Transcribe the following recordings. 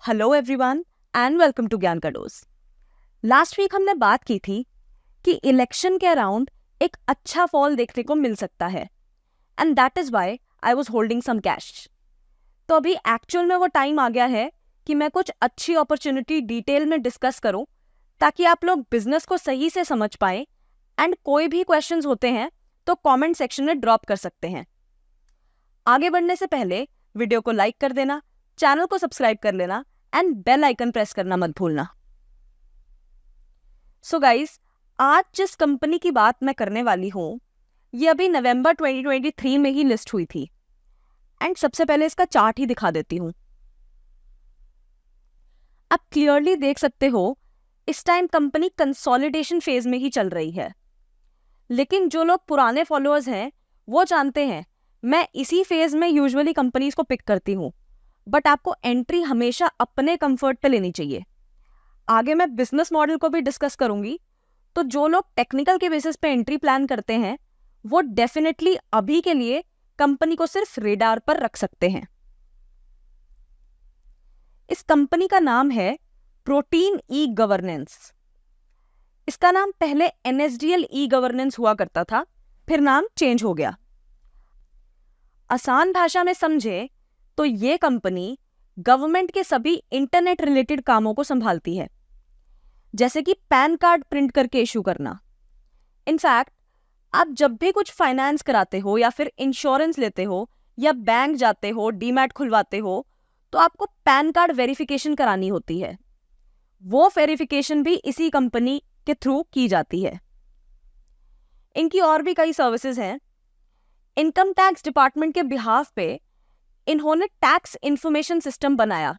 Hello everyone and welcome to Gyan का dose. Last week हमने बात की थी कि इलेक्शन के अराउंड एक अच्छा फॉल देखने को मिल सकता है and that is why I was holding some cash. तो अभी एक्चुअल में वो टाइम आ गया है कि मैं कुछ अच्छी अपॉर्चुनिटी डिटेल में डिस्कस करूं ताकि आप लोग बिजनेस को सही से समझ पाएं एंड कोई भी क्वेश्चंस होते हैं तो कमेंट सेक्शन में ड्रॉप कर सकते हैं। आगे बढ़ने से पहले वीडियो को लाइक कर देना, चैनल को सब्सक्राइब कर लेना एंड बेल आइकन प्रेस करना मत भूलना। सो गाइस, आज जिस कंपनी की बात मैं करने वाली हूं ये अभी नवंबर 2023 में ही लिस्ट हुई थी एंड सबसे पहले इसका चार्ट ही दिखा देती हूं। आप क्लियरली देख सकते हो इस टाइम कंपनी कंसोलिडेशन फेज में ही चल रही है, लेकिन जो लोग पुराने फॉलोअर्स हैं वो जानते हैं मैं इसी फेज में यूजुअली कंपनीज को पिक करती हूँ, बट आपको एंट्री हमेशा अपने कंफर्ट पे लेनी चाहिए। आगे मैं बिजनेस मॉडल को भी डिस्कस करूंगी, तो जो लोग टेक्निकल के बेसिस पे एंट्री प्लान करते हैं वो डेफिनेटली अभी के लिए कंपनी को सिर्फ रेडार पर रख सकते हैं। इस कंपनी का नाम है प्रोटीन ई गवर्नेंस। इसका नाम पहले NSDL ई गवर्नेंस हुआ करता था, फिर नाम चेंज हो गया। आसान भाषा में समझे तो ये कंपनी गवर्नमेंट के सभी इंटरनेट रिलेटेड कामों को संभालती है, जैसे कि पैन कार्ड प्रिंट करके इशू करना। इनफैक्ट आप जब भी कुछ फाइनेंस कराते हो या फिर इंश्योरेंस लेते हो या बैंक जाते हो, डीमैट खुलवाते हो, तो आपको पैन कार्ड वेरिफिकेशन करानी होती है। वो वेरिफिकेशन भी इसी कंपनी के थ्रू की जाती है। इनकी और भी कई सर्विसेज हैं। इनकम टैक्स डिपार्टमेंट के बिहाफ पे इन्होंने टैक्स इंफॉर्मेशन सिस्टम बनाया,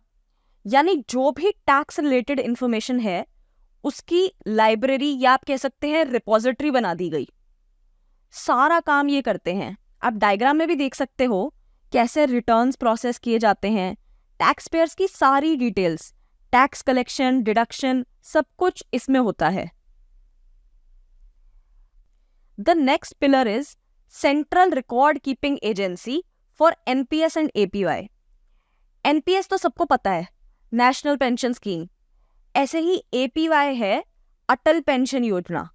यानी जो भी टैक्स रिलेटेड इंफॉर्मेशन है उसकी लाइब्रेरी या आप कह सकते हैं रिपोजिटरी बना दी गई। सारा काम ये करते हैं। आप डायग्राम में भी देख सकते हो कैसे रिटर्न्स प्रोसेस किए जाते हैं, टैक्स पेयर्स की सारी डिटेल्स, टैक्स कलेक्शन, डिडक्शन, सब कुछ इसमें होता है। The next pillar is central record keeping agency for NPS and APY। NPS तो सबको पता है, नेशनल पेंशन स्कीम। ऐसे ही APY है अटल पेंशन योजना।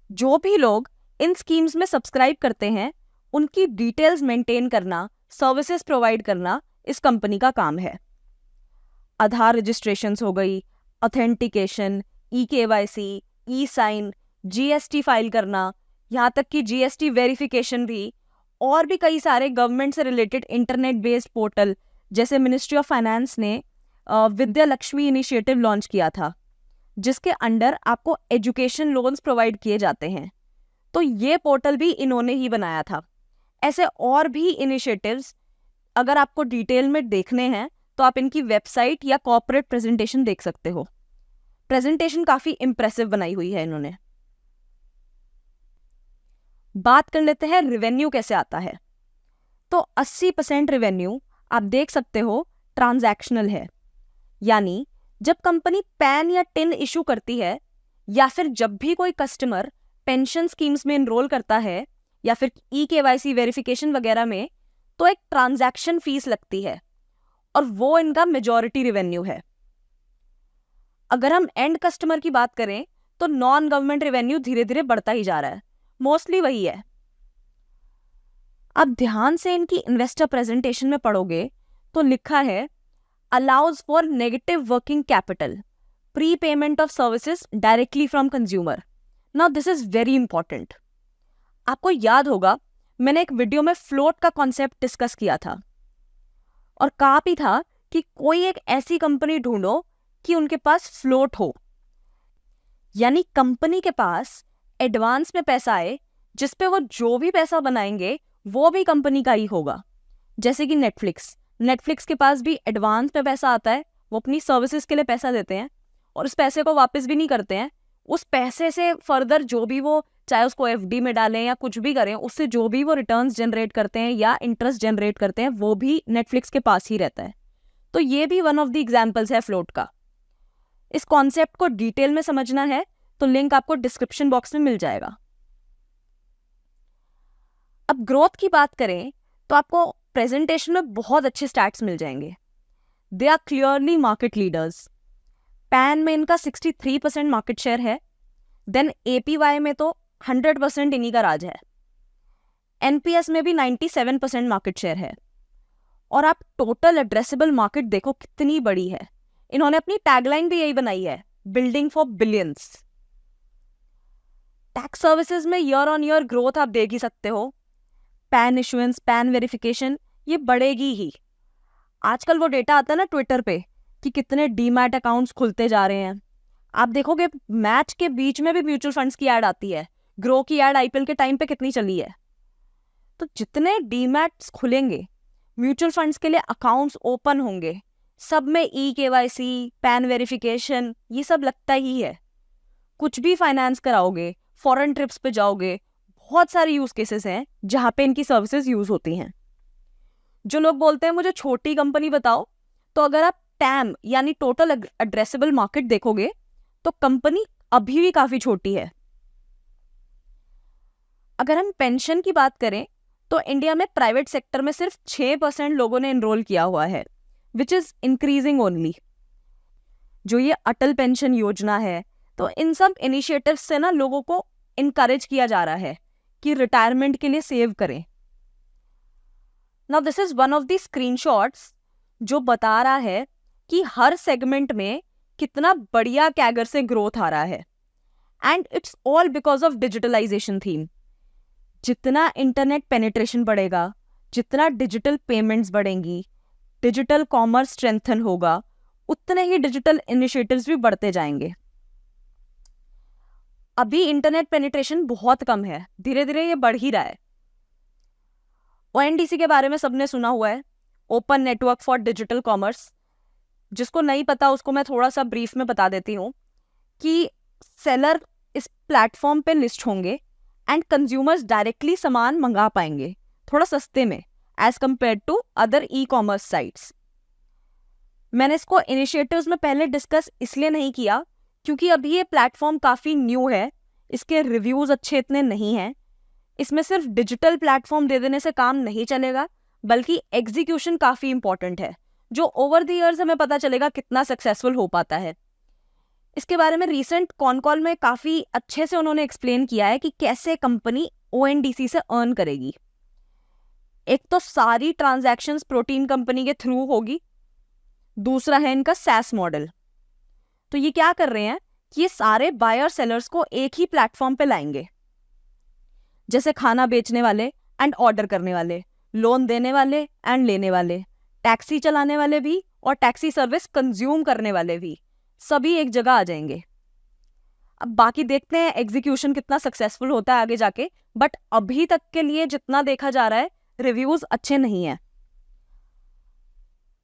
जो भी लोग इन स्कीम्स में सब्सक्राइब करते हैं उनकी डिटेल्स मेंटेन करना, सर्विसेज प्रोवाइड करना इस कंपनी का काम है। आधार रजिस्ट्रेशंस हो गई, authentication, eKYC, e-sign, GST file करना, यहाँ तक कि GST वेरिफिकेशन भी, और भी कई सारे गवर्नमेंट से रिलेटेड इंटरनेट बेस्ड पोर्टल, जैसे मिनिस्ट्री ऑफ फाइनेंस ने विद्या लक्ष्मी इनिशिएटिव लॉन्च किया था जिसके अंडर आपको एजुकेशन लोन्स प्रोवाइड किए जाते हैं, तो ये पोर्टल भी इन्होंने ही बनाया था। ऐसे और भी इनिशिएटिव्स अगर आपको डिटेल में देखने हैं तो आप इनकी वेबसाइट या कॉर्पोरेट प्रेजेंटेशन देख सकते हो। प्रेजेंटेशन काफी इंप्रेसिव बनाई हुई है इन्होंने। बात कर लेते हैं रेवेन्यू कैसे आता है। तो 80% रेवेन्यू आप देख सकते हो ट्रांजैक्शनल है, यानी जब कंपनी पैन या टिन इशू करती है या फिर जब भी कोई कस्टमर पेंशन स्कीम्स में एनरोल करता है या फिर eKYC वेरिफिकेशन वगैरह में, तो एक ट्रांजैक्शन फीस लगती है और वो इनका मेजॉरिटी रेवेन्यू है। अगर हम एंड कस्टमर की बात करें तो नॉन गवर्नमेंट रेवेन्यू धीरे धीरे बढ़ता ही जा रहा है, मोस्टली वही है। अब ध्यान से इनकी इन्वेस्टर प्रेजेंटेशन में पढ़ोगे तो लिखा है allows for negative working capital, prepayment of services directly from consumer. Now this is very important. आपको याद होगा मैंने एक वीडियो में फ्लोट का कॉन्सेप्ट डिस्कस किया था और कहा भी था कि कोई एक ऐसी कंपनी ढूंढो कि उनके पास फ्लोट हो, यानी कंपनी के पास एडवांस में पैसा आए जिस पे वो जो भी पैसा बनाएंगे वो भी कंपनी का ही होगा। जैसे कि नेटफ्लिक्स के पास भी एडवांस में पैसा आता है, वो अपनी सर्विसेज के लिए पैसा देते हैं और उस पैसे को वापस भी नहीं करते हैं। उस पैसे से फर्दर जो भी वो, चाहे उसको FD में डालें या कुछ भी करें, उससे जो भी वो रिटर्न्स जनरेट करते हैं या इंटरेस्ट जनरेट करते हैं वो भी नेटफ्लिक्स के पास ही रहता है। तो ये भी वन ऑफ द एग्जाम्पल्स है फ्लोट का। इस कॉन्सेप्ट को डिटेल में समझना है तो लिंक आपको डिस्क्रिप्शन बॉक्स में मिल जाएगा। अब ग्रोथ की बात करें तो आपको प्रेजेंटेशन में बहुत अच्छे स्टैट्स मिल जाएंगे। They are clearly market leaders. PAN में इनका 63% मार्केट शेयर है, देन एपीवाई में तो 100% इन्हीं का राज है। एनपीएस में भी 97% मार्केट शेयर है। और आप टोटल एड्रेसेबल मार्केट देखो कितनी बड़ी है। इन्होंने अपनी टैगलाइन भी यही बनाई है, building for billions. Tax services में ईयर ऑन ईयर ग्रोथ आप देख ही सकते हो। पैन इशुएंस, पैन वेरिफिकेशन, ये बढ़ेगी ही। आजकल वो डेटा आता है ना ट्विटर पे कि कितने डीमैट अकाउंट्स खुलते जा रहे हैं। आप देखोगे मैच के बीच में भी म्यूचुअल फंड्स की ऐड आती है। ग्रो की ऐड आईपीएल के टाइम पे कितनी चली है। तो जितने डीमैट्स खुलेंगे, म्यूचुअल फंड्स के लिए अकाउंट्स ओपन होंगे, सब में ई-केवाईसी, पैन वेरिफिकेशन, ये सब लगता ही है। कुछ भी फाइनेंस कराओगे, फॉरेन ट्रिप्स पे जाओगे, बहुत सारे यूज केसेस हैं जहां पे इनकी सर्विसेज यूज होती हैं। जो लोग बोलते हैं मुझे छोटी कंपनी बताओ, तो अगर आप टैम यानी टोटल एड्रेसेबल मार्केट देखोगे तो कंपनी अभी भी काफी छोटी है। अगर हम पेंशन की बात करें तो इंडिया में प्राइवेट सेक्टर में सिर्फ 6% लोगों ने एनरोल किया हुआ है, विच इज इंक्रीजिंग ओनली। जो ये अटल पेंशन योजना है, तो इन सब इनिशिएटिव्स से ना लोगों को इनकरेज किया जा रहा है कि रिटायरमेंट के लिए सेव करें। Now this is one of the screenshots जो बता रहा है कि हर सेगमेंट में कितना बढ़िया कैगर से ग्रोथ आ रहा है। And it's all because of digitalization theme. जितना इंटरनेट पेनिट्रेशन बढ़ेगा, जितना डिजिटल पेमेंट्स बढ़ेंगी, डिजिटल कॉमर्स स्ट्रेंथन होगा, उतने ही डिजिटल इनिशिएटिव्स भी बढ़ते जाएंगे। अभी इंटरनेट पेनिट्रेशन बहुत कम है, धीरे धीरे ये बढ़ ही रहा है। ओएनडीसी के बारे में सबने सुना हुआ है, open network for digital commerce. जिसको नहीं पता उसको मैं थोड़ा सा ब्रीफ में बता देती हूँ कि सेलर इस प्लेटफॉर्म पे लिस्ट होंगे एंड कंज्यूमर्स डायरेक्टली सामान मंगा पाएंगे थोड़ा सस्ते में as compare to other e commerce sites. मैंने इसको इनिशिएटिव्स में पहले डिस्कस इसलिए नहीं किया क्योंकि अभी ये प्लेटफॉर्म काफ़ी न्यू है, इसके रिव्यूज़ अच्छे इतने नहीं हैं। इसमें सिर्फ डिजिटल प्लेटफॉर्म दे देने से काम नहीं चलेगा, बल्कि एग्जीक्यूशन काफ़ी इंपॉर्टेंट है, जो ओवर द ईयर्स हमें पता चलेगा कितना सक्सेसफुल हो पाता है। इसके बारे में रीसेंट कॉन कॉल में काफ़ी अच्छे से उन्होंने एक्सप्लेन किया है कि कैसे कंपनी ओएनडीसी से अर्न करेगी। एक तो सारी ट्रांजैक्शंस प्रोटीन कंपनी के थ्रू होगी, दूसरा है इनका सैस मॉडल। तो ये क्या कर रहे हैं कि ये सारे बायर सेलर्स को एक ही प्लेटफॉर्म पे लाएंगे, जैसे खाना बेचने वाले एंड ऑर्डर करने वाले, लोन देने वाले एंड लेने वाले, टैक्सी चलाने वाले भी और टैक्सी सर्विस कंज्यूम करने वाले भी, सभी एक जगह आ जाएंगे। अब बाकी देखते हैं एग्जीक्यूशन कितना सक्सेसफुल होता है आगे जाके, बट अभी तक के लिए जितना देखा जा रहा है रिव्यूज अच्छे नहीं है।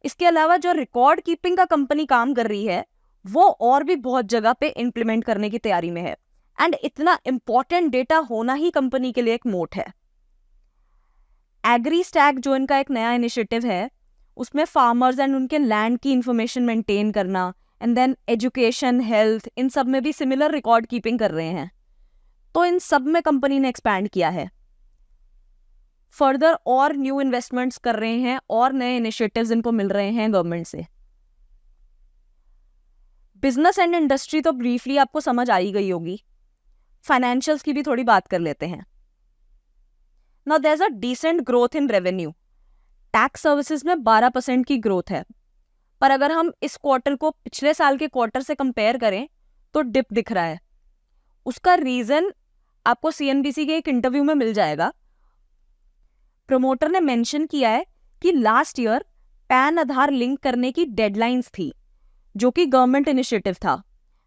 इसके अलावा जो रिकॉर्ड कीपिंग का कंपनी काम कर रही है वो और भी बहुत जगह पे इम्प्लीमेंट करने की तैयारी में है, एंड इतना इंपॉर्टेंट डेटा होना ही कंपनी के लिए एक मोट है। एग्री स्टैक जो इनका एक नया इनिशिएटिव है, उसमें फार्मर्स एंड उनके लैंड की इंफॉर्मेशन मेंटेन करना एंड देन एजुकेशन, हेल्थ, इन सब में भी सिमिलर रिकॉर्ड कीपिंग कर रहे हैं। तो इन सब में कंपनी ने एक्सपैंड किया है, फर्दर और न्यू इन्वेस्टमेंट्स कर रहे हैं और नए इनिशिएटिव्स इनको मिल रहे हैं गवर्नमेंट से। बिजनेस एंड इंडस्ट्री तो ब्रीफली आपको समझ आ ही गई होगी। फाइनेंशियल्स की भी थोड़ी बात कर लेते हैं। Now there is a decent growth in revenue. Tax services में 12% की ग्रोथ है, पर अगर हम इस क्वार्टर को पिछले साल के क्वार्टर से कंपेयर करें तो डिप दिख रहा है। उसका रीजन आपको सीएनबीसी के एक इंटरव्यू में मिल जाएगा। प्रमोटर ने मेंशन किया है कि लास्ट ईयर पैन आधार लिंक करने की डेडलाइंस थी, जो कि गवर्नमेंट इनिशिएटिव था,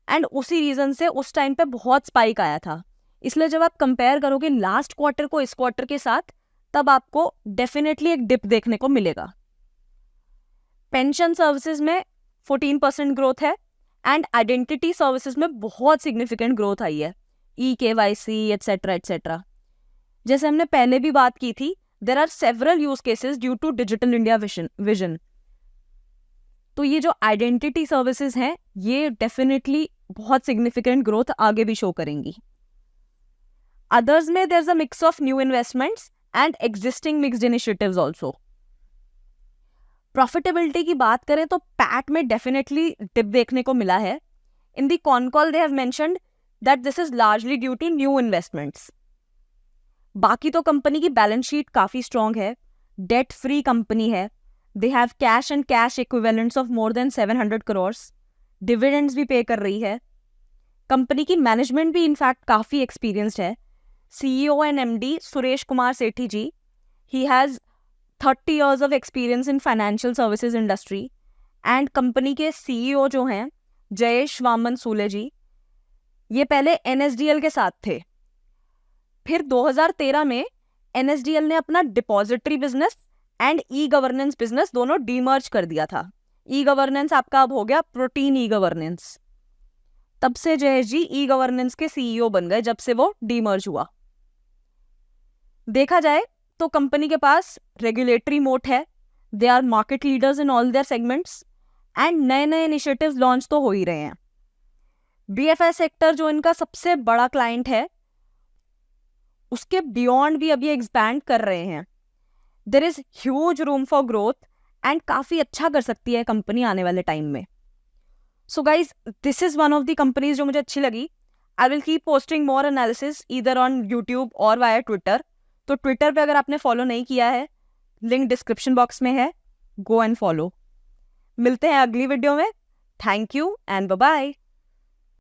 एंड उसी रीजन से उस टाइम पे बहुत स्पाइक आया था। इसलिए जब आप कंपेयर करोगे लास्ट क्वार्टर को इस क्वार्टर के साथ, तब आपको डेफिनेटली एक डिप देखने को मिलेगा। पेंशन सर्विसेज में 14% ग्रोथ है एंड आइडेंटिटी सर्विसेज में बहुत सिग्निफिकेंट ग्रोथ आई है, ई-केवाईसी एटसेट्रा एटसेट्रा। जैसे हमने पहले भी बात की थी, there are several use cases due to digital India vision. तो ये जो आइडेंटिटी सर्विसेज हैं, ये डेफिनेटली बहुत सिग्निफिकेंट ग्रोथ आगे भी शो करेंगी। अदर्स में there is a mix of new investments and existing mixed initiatives also. Profitability की बात करें तो पैट में डेफिनेटली डिप देखने को मिला है. In the con call they have mentioned that this is largely due to new investments. बाकी तो कंपनी की बैलेंस शीट काफ़ी स्ट्रॉन्ग है, डेट फ्री कंपनी है, they have cash and cash equivalents of more than 700 crores, dividends भी pay कर रही है. कंपनी की मैनेजमेंट भी इनफैक्ट काफ़ी एक्सपीरियंस्ड है. CEO and MD Suresh Kumar Sethi ji, he has 30 years of experience in financial services industry. And company के CEO जो हैं जयेश वामन सूले जी, ये पहले NSDL के साथ थे. फिर 2013 में NSDL ने अपना depository business and e governance business दोनों डीमर्ज कर दिया था. ई गवर्नेंस आपका अब हो गया प्रोटीन ई गवर्नेंस. तब से जयेश जी ई गवर्नेंस के CEO बन गए जब से वो डीमर्ज हुआ. देखा जाए तो कंपनी के पास रेगुलेटरी मोट है, they are market leaders in all their segments and नए नए इनिशिएटिव्स लॉन्च तो हो ही रहे हैं. BFI सेक्टर जो इनका सबसे बड़ा क्लाइंट है, उसके बियॉन्ड भी अभी एक्सपैंड कर रहे हैं. There is huge room for growth and काफ़ी अच्छा कर सकती है कंपनी आने वाले टाइम में. So guys, this is one of the companies जो मुझे अच्छी लगी. I will keep posting more analysis either on YouTube और वाया ट्विटर. तो ट्विटर पे अगर आपने फॉलो नहीं किया है, लिंक डिस्क्रिप्शन बॉक्स में है, गो एंड फॉलो. मिलते हैं अगली वीडियो में. Thank you and bye bye.